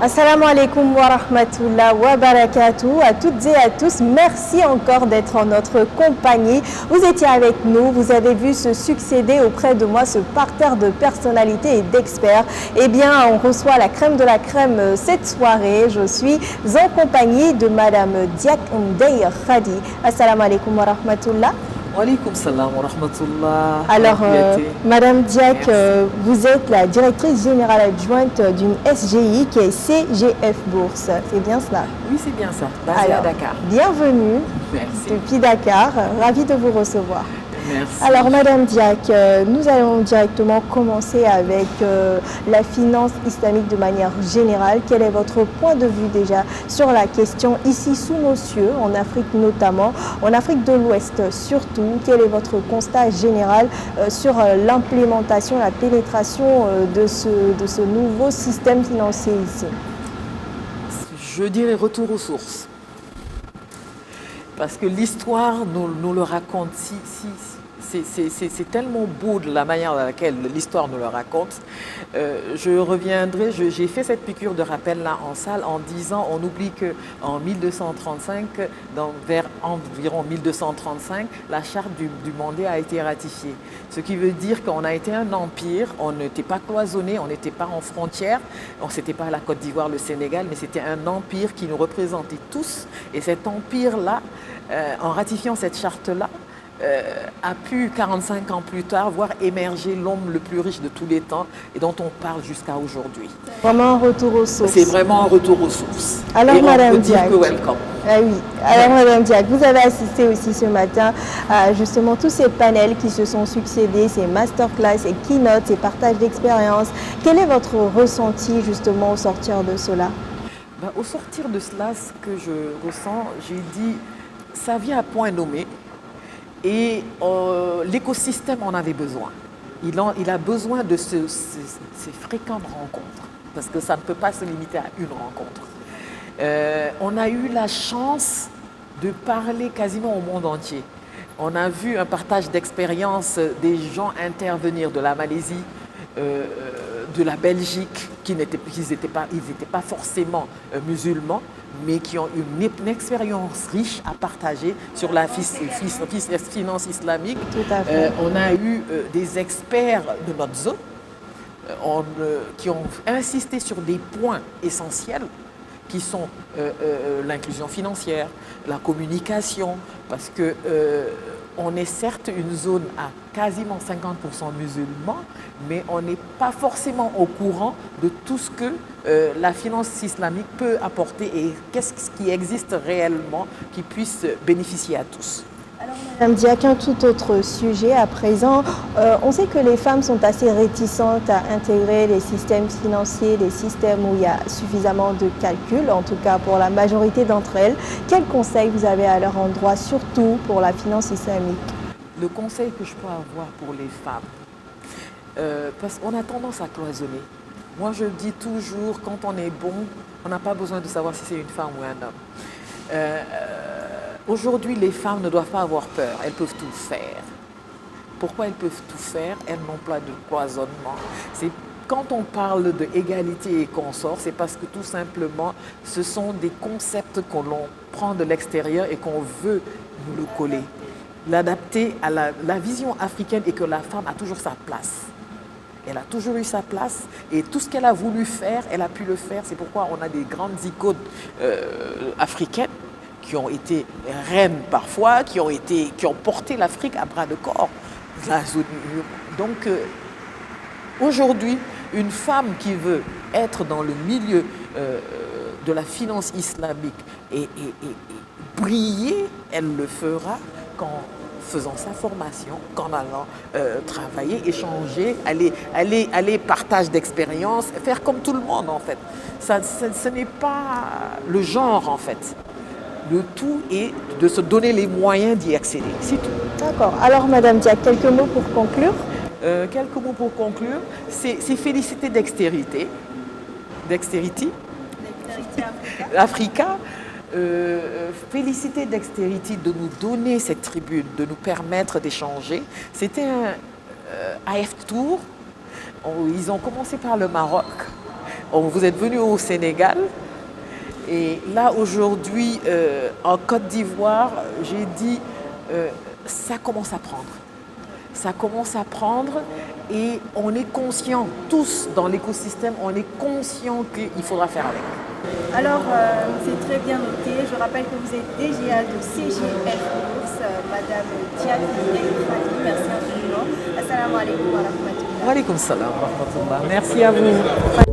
Assalamu alaikum wa rahmatullah wa barakatuh à toutes et à tous. Merci encore d'être en notre compagnie. Vous étiez avec nous, vous avez vu se succéder auprès de moi ce parterre de personnalités et d'experts. Eh bien, on reçoit la crème de la crème cette soirée. Je suis en compagnie de Madame Diak Ndeye Khadi. Assalamu alaikum wa rahmatullah. Wa alaikum salam wa rahmatullah. Alors, Madame Diak, vous êtes la directrice générale adjointe d'une SGI qui est CGF Bourse. C'est bien cela? Oui, c'est bien ça, basée à Dakar. Bienvenue. Merci. Depuis Dakar, ravi de vous recevoir. Merci. Alors, Madame Diak, nous allons directement commencer avec la finance islamique de manière générale. Quel est votre point de vue déjà sur la question ici sous nos cieux, en Afrique notamment, en Afrique de l'Ouest surtout? Quel est votre constat général sur l'implémentation, la pénétration de ce nouveau système financier ici? Je dirais retour aux sources. Parce que l'histoire nous le raconte c'est tellement beau de la manière dans laquelle l'histoire nous le raconte. Je reviendrai, j'ai fait cette piqûre de rappel là en salle en disant, on oublie qu'en 1235, vers environ 1235, la charte du Mandé a été ratifiée. Ce qui veut dire qu'on a été un empire, on n'était pas cloisonné, on n'était pas en frontière, c'était pas la Côte d'Ivoire, le Sénégal, mais c'était un empire qui nous représentait tous. Et cet empire-là, en ratifiant cette charte-là, a pu 45 ans plus tard voir émerger l'homme le plus riche de tous les temps et dont on parle jusqu'à aujourd'hui. Vraiment un retour aux sources. C'est vraiment un retour aux sources. Alors, et Madame on peut dire Diak, que welcome. Ah oui. Alors, Madame Diak, vous avez assisté aussi ce matin à justement tous ces panels qui se sont succédés, ces masterclass, ces keynotes, ces partages d'expériences. Quel est votre ressenti justement au sortir de cela? Au sortir de cela, ce que je ressens, j'ai dit, ça vient à point nommé. Et l'écosystème en avait besoin. Il a besoin de ces fréquentes rencontres, parce que ça ne peut pas se limiter à une rencontre. On a eu la chance de parler quasiment au monde entier. On a vu un partage d'expériences des gens intervenir de la Malaisie, de la Belgique, ils n'étaient pas forcément musulmans, mais qui ont une expérience riche à partager sur la finance islamique. Tout à fait. On a eu des experts de notre zone qui ont insisté sur des points essentiels qui sont l'inclusion financière, la communication, parce que on est certes une zone à quasiment 50% musulmans, mais on n'est pas forcément au courant de tout ce que la finance islamique peut apporter et qu'est-ce qui existe réellement qui puisse bénéficier à tous. Alors, Madame Diak, un tout autre sujet à présent. On sait que les femmes sont assez réticentes à intégrer les systèmes financiers, les systèmes où il y a suffisamment de calculs, en tout cas pour la majorité d'entre elles. Quels conseils vous avez à leur endroit, surtout pour la finance islamique? Le conseil que je peux avoir pour les femmes, parce qu'on a tendance à cloisonner. Moi, je dis toujours, quand on est bon, on n'a pas besoin de savoir si c'est une femme ou un homme. Aujourd'hui, les femmes ne doivent pas avoir peur, elles peuvent tout faire. Pourquoi elles peuvent tout faire? Elles n'ont pas de cloisonnement. Quand on parle d'égalité et consort, c'est parce que tout simplement, ce sont des concepts que l'on prend de l'extérieur et qu'on veut nous le coller. L'adapter à la vision africaine et que la femme a toujours sa place. Elle a toujours eu sa place et tout ce qu'elle a voulu faire, elle a pu le faire. C'est pourquoi on a des grandes icônes africaines qui ont été reines parfois, qui ont porté l'Afrique à bras de corps. Donc aujourd'hui, une femme qui veut être dans le milieu de la finance islamique et briller, elle le fera qu'en faisant sa formation, qu'en allant travailler, échanger, aller partage d'expérience, faire comme tout le monde en fait. Ce n'est pas le genre en fait. Le tout est de se donner les moyens d'y accéder, c'est tout. D'accord. Alors, Madame Diak, quelques mots pour conclure? Quelques mots pour conclure. C'est féliciter Dexterity Africa. Féliciter Dexterity de nous donner cette tribune, de nous permettre d'échanger. C'était un AF Tour. Ils ont commencé par le Maroc. Vous êtes venu au Sénégal et là aujourd'hui en Côte d'Ivoire, j'ai dit ça commence à prendre. Ça commence à prendre et on est conscient, tous dans l'écosystème, on est conscient qu'il faudra faire avec. Alors, c'est très bien noté. Je rappelle que vous êtes DGA de CGF Bourse, Madame Diaby Khadi. Merci infiniment. Assalamu alaikum wa rahmatullah. Wa alaikum salam wa rahmatullah. Merci à vous.